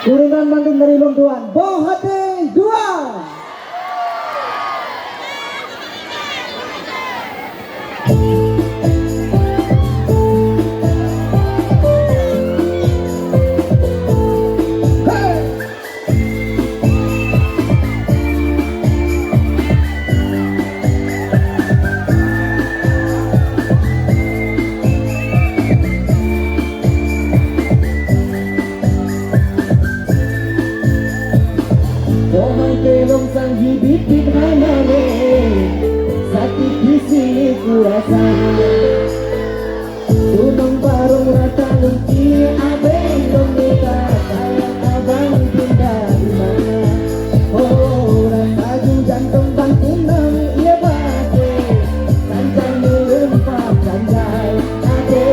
Turunan Bandung dari Lunduan, Bohate 2. Kelong sang hibit hamare sakit di sini kurasa tunong barong rata lungki abeng domita sayang abang pindah di mana rasa jantung bangkunang ia bate sanjang melempah sanjai ade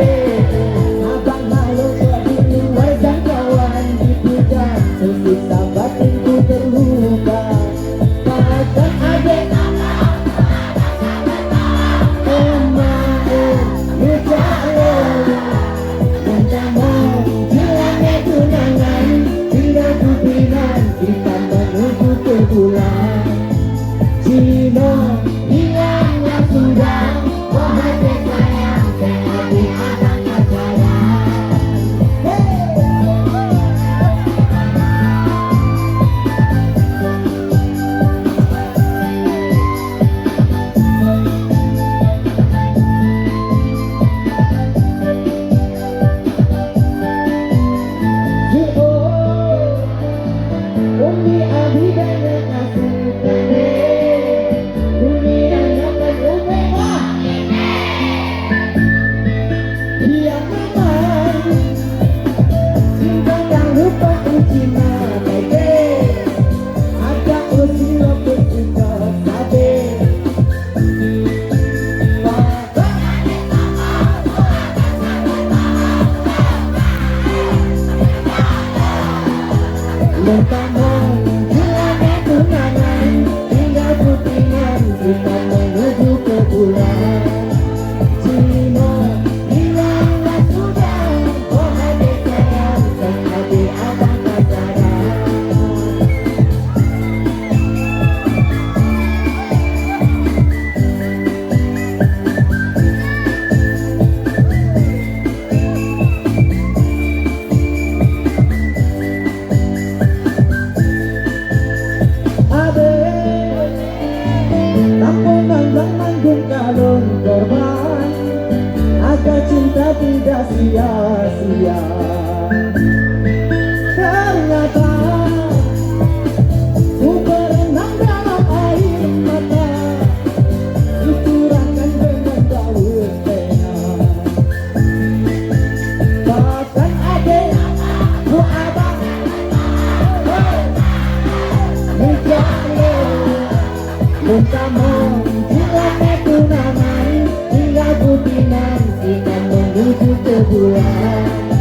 abang malu jadi luar jangkauan di puja sesisa batinku terluka. Cino hilanglah sudah wahai sayang tapi anaknya Umi abi banyak kasih Lentamo hilangnya tunangan hingga putingan kita menuju ke bulan. Cino hilanglah sudah wahai sayang tapi abang tak sadar. Kalung korban agar cinta tidak sia-sia. Ternyata ku berenang dalam air mata dicurahkan dengan daun pena. Bahkan adik ku abang menjadi lentamo tunangan hingga putingan kita menuju ke bulan.